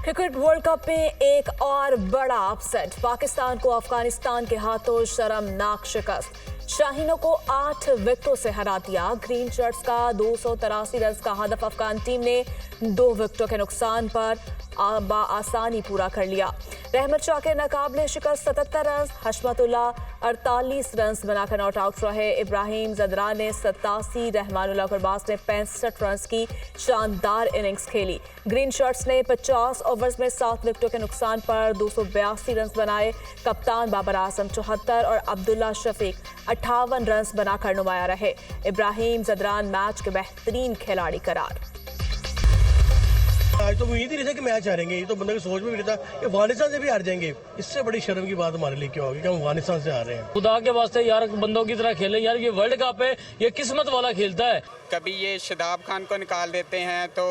Cricket world cup में एक और बड़ा अपसेट, पाकिस्तान को अफगानिस्तान के हाथों शर्मनाक शिकस्त। शाहीनों को 8 विकेटों से हरा दिया। ग्रीन शर्ट्स का 283 रन का हदफ अफगान टीम ने 2 विकेटों के नुकसान पर आसानी पूरा कर लिया। रहमत शाह के नाकाबिले शिकस्त 77 रन, हशमतुल्लाह 48 रन बनाकर नॉट आउट रहे। इब्राहिम जदरान ने 87, रहमानुल्लाह गुरबाज ने 65 रन की शानदार इनिंग्स खेली। ग्रीन शर्ट्स ने 50 ओवर्स में 7 विकेटों के नुकसान पर 282 रन बनाए। कप्तान बाबर आजम 74 और अब्दुल्ला शफीक 58 रन बनाकर नुमाया रहे। इब्राहिम जदरान मैच के बेहतरीन खिलाड़ी करार। आज तो उम्मीद ही नहीं था कि मैच हारेंगे। ये तो बंदे की सोच में भी नहीं था कि अफगानिस्तान से भी हार जाएंगे। इससे बड़ी शर्म की बात हमारे लिए क्या होगी कि हम अफगानिस्तान से हार रहे हैं। खुदा के वास्ते यार बंदों की तरह खेले यार, ये वर्ल्ड कप है, ये किस्मत वाला खेलता है। कभी ये शादाब खान को निकाल देते हैं तो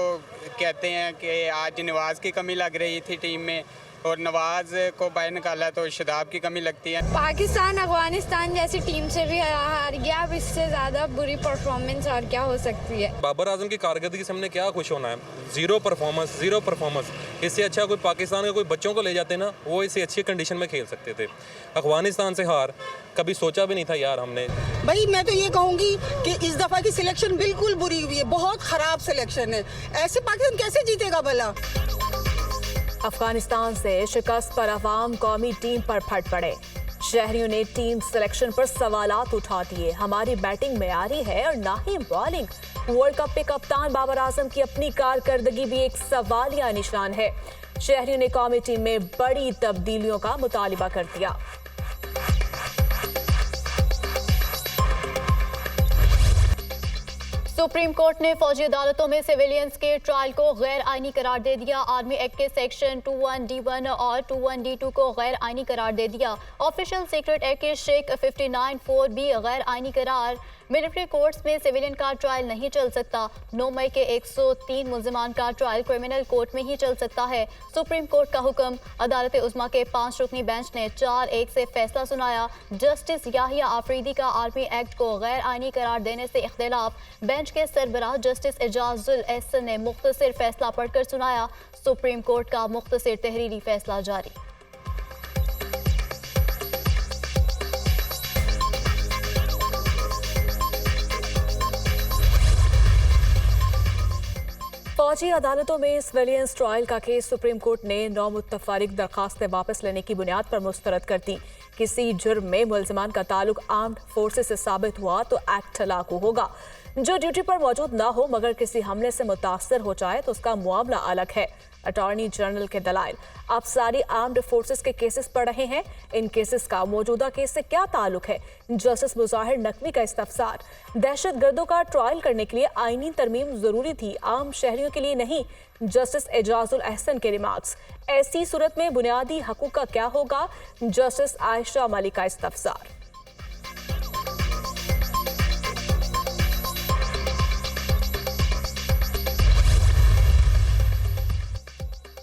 कहते हैं कि आज नवाज की कमी लग रही थी टीम में, और नवाज को बाहर निकाला तो शादाब की कमी लगती है। पाकिस्तान अफगानिस्तान जैसी टीम से भी हार गया, अब इससे ज़्यादा बुरी परफॉर्मेंस और क्या हो सकती है। बाबर आजम की कारकर्दगी से हमने क्या खुश होना है। Zero performance. इससे अच्छा कोई पाकिस्तान के कोई बच्चों को ले जाते ना, वो इससे अच्छी कंडीशन में खेल सकते थे। अफगानिस्तान से हार कभी सोचा भी नहीं था यार हमने। भाई मैं तो ये कहूँगी कि इस दफ़ा की सिलेक्शन बिल्कुल बुरी हुई है, बहुत ख़राब सिलेक्शन है। ऐसे पाकिस्तान कैसे जीतेगा भला। अफगानिस्तान से शिकस्त पर अवाम कौमी टीम पर फट पड़े। शहरियों ने टीम सिलेक्शन पर सवालात उठा दिए। हमारी बैटिंग मेयारी है और ना ही बॉलिंग। वर्ल्ड कप में कप्तान बाबर आजम की अपनी कारकर्दगी भी एक सवालिया निशान है। शहरियों ने कौमी टीम में बड़ी तब्दीलियों का मुतालिबा कर दिया। सुप्रीम कोर्ट ने फौजी अदालतों में सिविलियंस के ट्रायल को गैर आईनी करार दे दिया। आर्मी एक्ट के सेक्शन 21D1 और 21D2 को गैर आईनी करार दे दिया। ऑफिशियल सीक्रेट एक्ट के शेक 59(4) भी गैर आईनी करार। मिलिट्री कोर्ट्स में सिविलियन का ट्रायल नहीं चल सकता। 9 मई के 103 मुल्जिमान का ट्रायल क्रिमिनल कोर्ट में ही चल सकता है। सुप्रीम कोर्ट का हुक्म। अदालत उज़्मा के 5 रुकनी बेंच ने 4-1 से फैसला सुनाया। जस्टिस याहिया आफरीदी का आर्मी एक्ट को गैर आईनी करार देने से इख्तिलाफ। बेंच के सरबराह जस्टिस एजाजुल एहसन ने मुख्तसर फैसला पढ़कर सुनाया। सुप्रीम कोर्ट का मुख्तसर तहरीरी फैसला जारी। फौजी अदालतों में सिविलियंस ट्रायल का केस सुप्रीम कोर्ट ने 9 मुत्तफारिक दरखास्तें वापस लेने की बुनियाद पर मुस्तरद कर दी। किसी जुर्म में मुल्जिमान का ताल्लुक आर्म्ड फोर्सेस से साबित हुआ तो एक्ट लागू होगा। जो ड्यूटी पर मौजूद ना हो मगर किसी हमले से मुतासर हो जाए तो उसका मुआवजा अलग है। अटॉर्नी जनरल के दलाइल। आप सारी आर्म्ड फोर्सेस के केसेस पढ़ रहे हैं। इन केसेस का मौजूदा केस से क्या ताल्लुक है? जस्टिस मुजाहिर नकवी का इस्तफसार। दहशत गर्दों का ट्रायल करने के लिए आईनी तरमीम जरूरी थी, आम शहरियों के लिए नहीं। जस्टिस एजाजुल एहसन के रिमार्क्स। ऐसी सूरत में बुनियादी हकूक का क्या होगा? जस्टिस आयशा मलिक का इस्तफसार।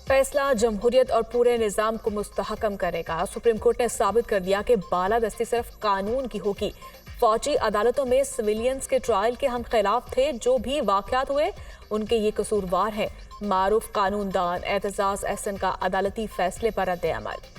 फैसला जमहूरियत और पूरे निज़ाम को मुस्तहकम करेगा। सुप्रीम कोर्ट ने साबित कर दिया कि बालादस्ती सिर्फ कानून की होगी। फौजी अदालतों में सिविलियंस के ट्रायल के हम खिलाफ थे। जो भी वाक़यात हुए उनके ये कसूरवार हैं। मारूफ कानूनदान एतजाज एहसन का अदालती फैसले पर रद्द अमल।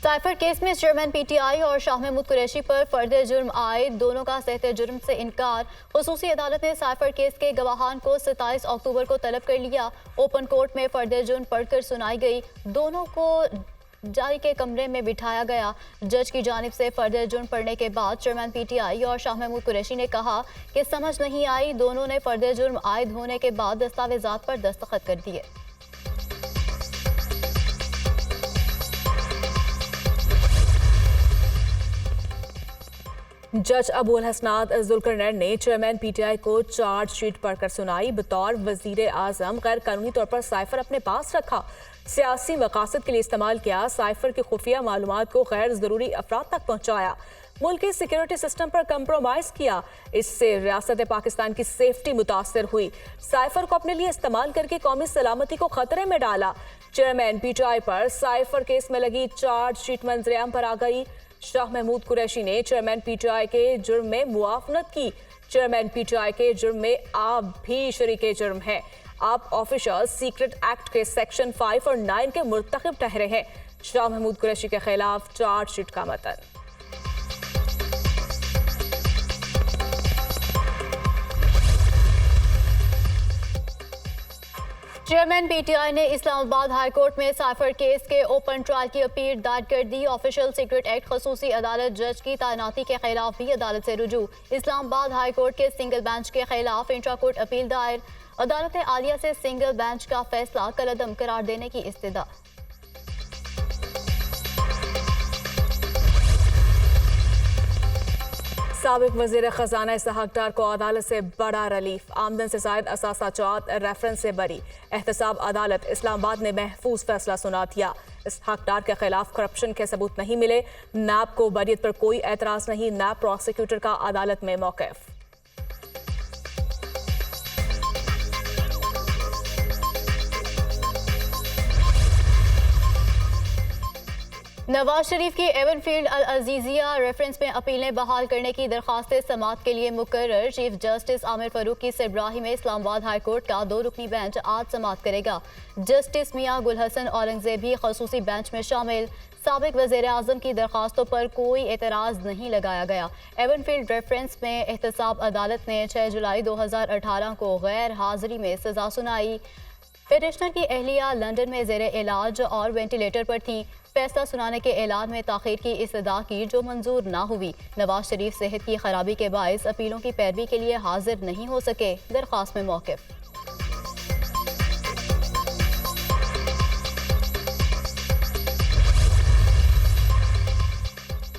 साइफर केस में चेयरमैन पीटीआई और शाह महमूद कुरैशी पर फर्द जुर्म आए, दोनों का सहते जुर्म से इनकार। खुसूसी अदालत ने साइफर केस के गवाहान को 27 अक्टूबर को तलब कर लिया। ओपन कोर्ट में फर्द जुर्म पढ़कर सुनाई गई। दोनों को जारी के कमरे में बिठाया गया। जज की जानिब से फर्द जुर्म पढ़ने के बाद चेयरमैन पीटीआई और शाह महमूद कुरैशी ने कहा कि समझ नहीं आई। दोनों ने फर्द जुर्म आयद होने के बाद दस्तावेजात पर दस्तखत कर दिए। जज अबुल हसनात जुल्करनैन ने चेयरमैन पीटीआई को चार्जशीट पढ़कर सुनाई। बतौर वजीर आजम गैर कानूनी तौर पर साइफर अपने पास रखा, सियासी मकासद के लिए इस्तेमाल किया, साइफर की खुफिया मालूमात को गैर जरूरी अफराद तक पहुंचाया, मुल्क के सिक्योरिटी सिस्टम पर कंप्रोमाइज किया। इससे रियासत पाकिस्तान की सेफ्टी मुतासर हुई। साइफर को अपने लिए इस्तेमाल करके कौमी सलामती को खतरे में डाला। चेयरमैन पीटीआई पर साइफर केस में लगी चार्जशीट मंजरेआम पर आ गई। शाह महमूद कुरैशी ने चेयरमैन पीटीआई के जुर्म में मुआफनत की। चेयरमैन पीटीआई के जुर्म में आप भी शरीके जुर्म हैं। आप ऑफिशियल सीक्रेट एक्ट के सेक्शन 5 और 9 के मुर्तकिब ठहरे हैं। शाह महमूद कुरैशी के खिलाफ चार्जशीट का मतन। चेयरमैन पीटीआई ने इस्लामाबाद हाई कोर्ट में साइफर केस के ओपन ट्रायल की अपील दायर कर दी। ऑफिशियल सीक्रेट एक्ट खसूसी अदालत जज की तैनाती के खिलाफ भी अदालत से रुजू। इस्लामाबाद हाई कोर्ट के सिंगल बेंच के खिलाफ इंट्रा कोर्ट अपील दायर। अदालत ने आलिया से सिंगल बेंच का फैसला कलअदम करार देने की इस्तदा। साबिक वजीर खजाना इसहाक डार को अदालत से बड़ा रिलीफ। आमदन से जायद असासाजात रेफरेंस से बरी। एहतसाब अदालत इस्लामाबाद ने महफूज फैसला सुना दिया। इसहाक डार के खिलाफ करप्शन के सबूत नहीं मिले। नैब को बरियत पर कोई एतराज नहीं। नैब प्रोसिक्यूटर का अदालत में मौक़िफ़। नवाज शरीफ की एवनफील्ड अल अजीजिया रेफरेंस में अपीलें बहाल करने की दरखास्तें समाअत के लिए मुकर्रर। चीफ जस्टिस आमिर फारूक की सरबराही में इस्लामाबाद हाई कोर्ट का 2 रुकनी बेंच आज समाअत करेगा। जस्टिस मियां गुल हसन औरंगजेब भी खसूसी बेंच में शामिल। साबिक वज़ीर आज़म की दरखास्तों पर कोई एतराज़ नहीं लगाया गया। एवनफील्ड रेफरेंस में एहतसाब अदालत ने 6 जुलाई 2018 को गैर हाजिरी में सजा सुनाई। पिटिशनर की अहलिया लंदन में ज़ेरे इलाज और वेंटिलेटर पर थी। फैसला सुनाने के ऐलान में ताख़ीर की इस्तदा की जो मंजूर ना हुई। नवाज शरीफ सेहत की खराबी के बायस अपीलों की पैरवी के लिए हाजिर नहीं हो सके। दरख्वास्त में मौक़िफ़।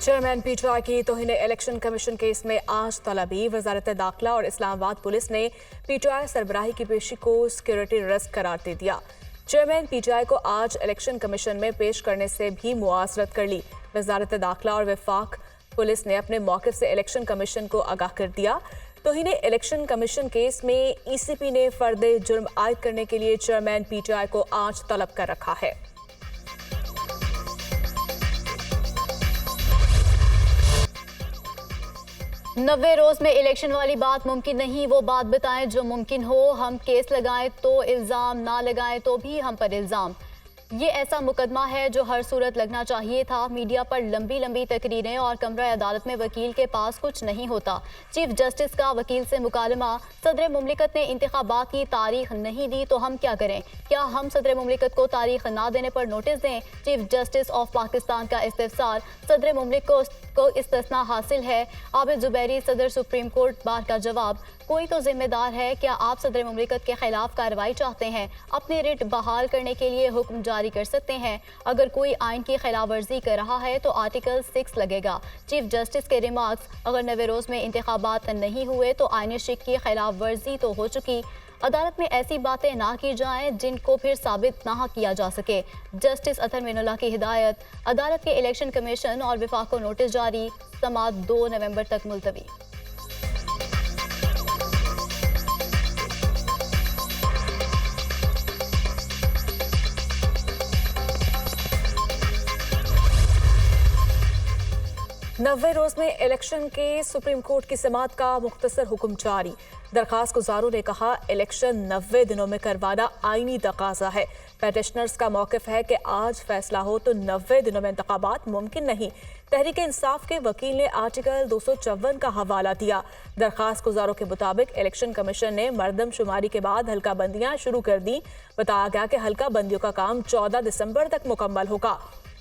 चेयरमैन पीटीआई की तौहीन इलेक्शन कमीशन केस में आज तलबी। वजारत दाखिला और इस्लामाबाद पुलिस ने पीटीआई सरबराही की पेशी को सिक्योरिटी रिस्क करार दे दिया। चेयरमैन पीटीआई को आज इलेक्शन कमीशन में पेश करने से भी मुआसरत कर ली। वजारत दाखिला और वफाक पुलिस ने अपने मौक़िफ़ से इलेक्शन कमीशन को आगाह कर दिया। तौहीन इलेक्शन कमीशन केस में ईसीपी ने फर्द जुर्म आयद करने के लिए चेयरमैन पीटीआई को आज तलब कर रखा है। नब्बे रोज में इलेक्शन वाली बात मुमकिन नहीं। वो बात बताएं जो मुमकिन हो। हम केस लगाएं तो इल्ज़ाम, ना लगाएं तो भी हम पर इल्ज़ाम। ये ऐसा मुकदमा है जो हर सूरत लगना चाहिए था। मीडिया पर लंबी लंबी तकरीरें और कमरा अदालत में वकील के पास कुछ नहीं होता। चीफ जस्टिस का वकील से मुकालमा। सदर मुमलिकत ने इंतखाबात की तारीख नहीं दी तो हम क्या करें? क्या हम सदर मुमलिकत को तारीख ना देने पर नोटिस दें? चीफ जस्टिस ऑफ पाकिस्तान का इस्तिफसार। सदर मुमलिकत को इस्तिस्ना हासिल है। आबिद जुबैरी सदर सुप्रीम कोर्ट बार का जवाब। कोई तो जिम्मेदार है। क्या आप सदर मुमलिकत के खिलाफ कार्रवाई चाहते हैं? अपनी रिट बहाल करने के लिए हुक्म जारी कर सकते हैं। अगर कोई आइन की खिलाफ वर्जी कर रहा है तो आर्टिकल 6 लगेगा। चीफ जस्टिस के रिमार्क्स। अगर 90 रोज में इंतखाबात नहीं हुए तो आइन शिक की खिलाफ वर्जी तो हो चुकी। अदालत में ऐसी बातें ना की जाएं जिनको फिर साबित ना किया जा सके। जस्टिस अतर मीनुल्लाह की हिदायत। अदालत के इलेक्शन कमीशन और विफाक को नोटिस जारी। समाअत 2 नवंबर तक मुलतवी। नब्बे रोज में इलेक्शन के सुप्रीम कोर्ट की समाअत का मुख्तसर हुक्म जारी। दरखास्त गुजारों ने कहा इलेक्शन 90 दिनों में करवाना आईनी तकाजा है। पेटिशनर्स का मौक़िफ़ है कि आज फैसला हो तो 90 दिनों में इंतखाबात मुमकिन नहीं। तहरीक इंसाफ के वकील ने आर्टिकल 254 का हवाला दिया। दरखास्त गुजारों के मुताबिक इलेक्शन कमीशन ने मरदमशुमारी के बाद हल्का बंदियाँ शुरू कर दी। बताया गया कि हल्का बंदियों का काम 14 दिसंबर तक मुकम्मल होगा।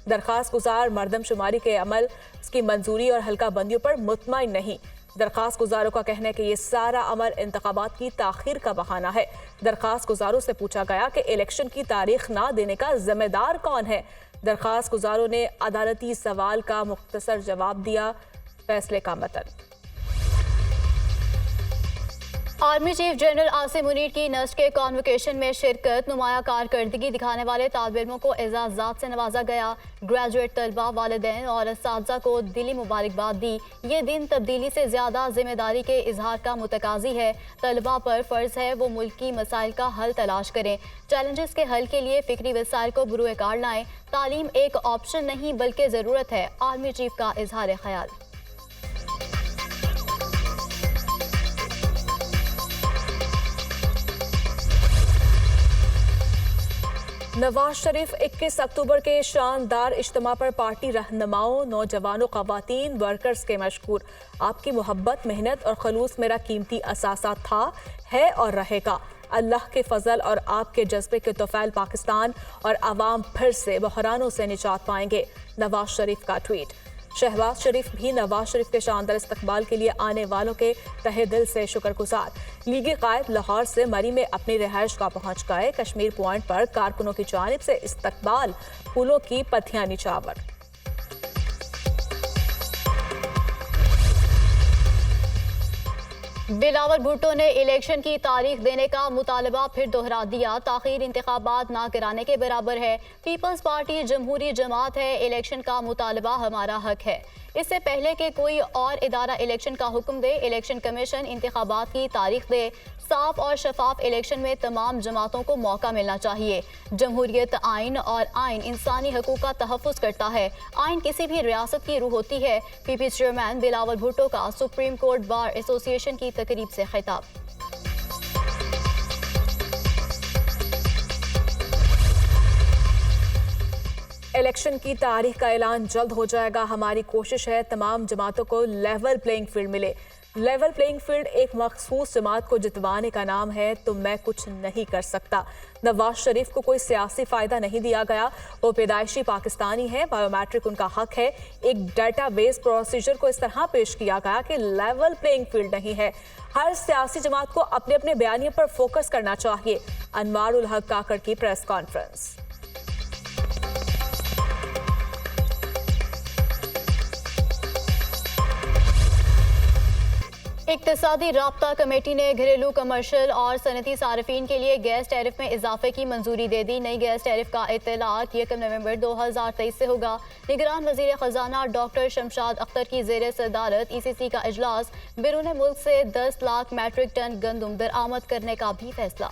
दरखास्त गुजार मरदमशुमारी के अमल की मंजूरी और हल्का बंदियों पर मुतमईन नहीं। दरखास्त गुजारों का कहना है कि ये सारा अमल इंतखाबात की ताखीर का बहाना है। दरखास्त गुजारों से पूछा गया कि इलेक्शन की तारीख ना देने का जिम्मेदार कौन है। दरखास्त गुजारों ने अदालती सवाल का मुख्तसर जवाब दिया। फैसले का मतन। Army chief general Asim Munir की नस्र के कॉन्वोकेशन में शिरकत। नुमाया कारकर्दगी दिखाने वाले तालिब इल्मों को एजाज़ात से नवाजा गया। ग्रेजुएट तलबा, वालिदैन और असातिज़ा को दिली मुबारकबाद दी। ये दिन तब्दीली से ज़्यादा जिम्मेदारी के इजहार का मुतकाज़ी है। तलबा पर फ़र्ज़ है वो मुल्की मसाइल का हल तलाश करें। चैलेंजेस के हल के लिए फ़िक्री वसाइल को बुरुए कार लाएँ। तालीम एक ऑप्शन नहीं बल्कि ज़रूरत है। आर्मी चीफ का इजहार ख्याल। नवाज शरीफ 21 अक्टूबर के शानदार इज्तिमा पर पार्टी रहनुमाओं, नौजवानों, खवातीन, वर्कर्स के मशकूर। आपकी मोहब्बत, मेहनत और खलूस मेरा कीमती असासा था, है और रहेगा। अल्लाह के फजल और आपके जज्बे के तोफैल पाकिस्तान और आवाम फिर से बहरानों से निजात पाएंगे। नवाज शरीफ का ट्वीट। शहबाज शरीफ भी नवाज शरीफ के शानदार इस्तकबाल के लिए आने वालों के तहे दिल से शुक्रगुजार। लीगी कायद लाहौर से मरी में अपनी रिहाइश गाह पहुंच गए। कश्मीर पॉइंट पर कारकुनों की जानिब से इस्तकबाल, फूलों की पत्तियां निछावर। बिलावल भुट्टो ने इलेक्शन की तारीख देने का मुतालबा फिर दोहरा दिया। ताखीर इंतखाबात ना कराने के बराबर है। पीपल्स पार्टी जमहूरी जमात है, इलेक्शन का मुतालबा हमारा हक है। इससे पहले कि कोई और इदारा इलेक्शन का हुक्म दे, इलेक्शन कमीशन इंतखाबात की तारीख दे। साफ और शफाफ इलेक्शन में तमाम जमातों को मौका मिलना चाहिए। जमहूरियत आइन और आइन इंसानी हकूक़ का तहफ़्फ़ुज़ करता है। आइन किसी भी रियासत की रूह होती है। पीपी चेयरमैन बिलावल भुट्टो का सुप्रीम कोर्ट बार एसोसिएशन की तकरीब से खिताब। इलेक्शन की तारीख का ऐलान जल्द हो जाएगा। हमारी कोशिश है तमाम जमातों को लेवल प्लेइंग फील्ड मिले। लेवल प्लेइंग फील्ड एक मखसूस जमात को जितवाने का नाम है, तो मैं कुछ नहीं कर सकता। नवाज शरीफ को कोई सियासी फायदा नहीं दिया गया। वो पैदाइशी पाकिस्तानी है, बायोमेट्रिक उनका हक है। एक डेटाबेस प्रोसीजर को इस तरह पेश किया गया कि लेवल प्लेइंग फील्ड नहीं है। हर सियासी जमात को अपने अपने बयानिए पर फोकस करना चाहिए। अनवारुल हक काकड़ की प्रेस कॉन्फ्रेंस। इक्तिसादी राब्ता कमेटी ने घरेलू, कमर्शियल और सनती सार्फिन के लिए गैस टैरिफ में इजाफे की मंजूरी दे दी। नई गैस टैरिफ का इत्तलाक 1 नवंबर 2023 से होगा। निगरान वजीर खजाना डॉक्टर शमशाद अख्तर की जेर सदारत ECC का इजलास। बैरून मुल्क से 10 लाख मैट्रिक टन गंदम दरामद करने का भी फैसला।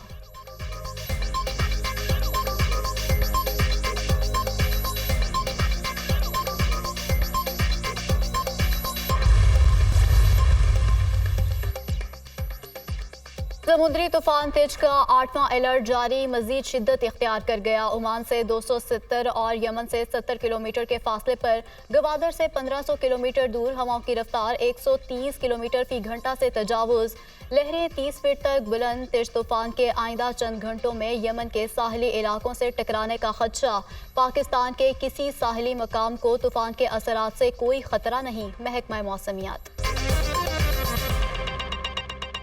समुद्री तूफान तिज का 8वां अलर्ट जारी, मजीद शिद्दत इख्तियार कर गया। ओमान से 270 और यमन से 70 किलोमीटर के फासले पर, गवादर से 1500 किलोमीटर दूर हवाओं की रफ्तार 130 किलोमीटर फी घंटा से तजावुज। लहरें 30 फीट तक बुलंद। तेज तूफान के आइंदा चंद घंटों में यमन के साहली इलाकों से टकराने का खदशा। पाकिस्तान के किसी साहली मकाम को तूफान के असरात से कोई खतरा नहीं, महकमा मौसमियात।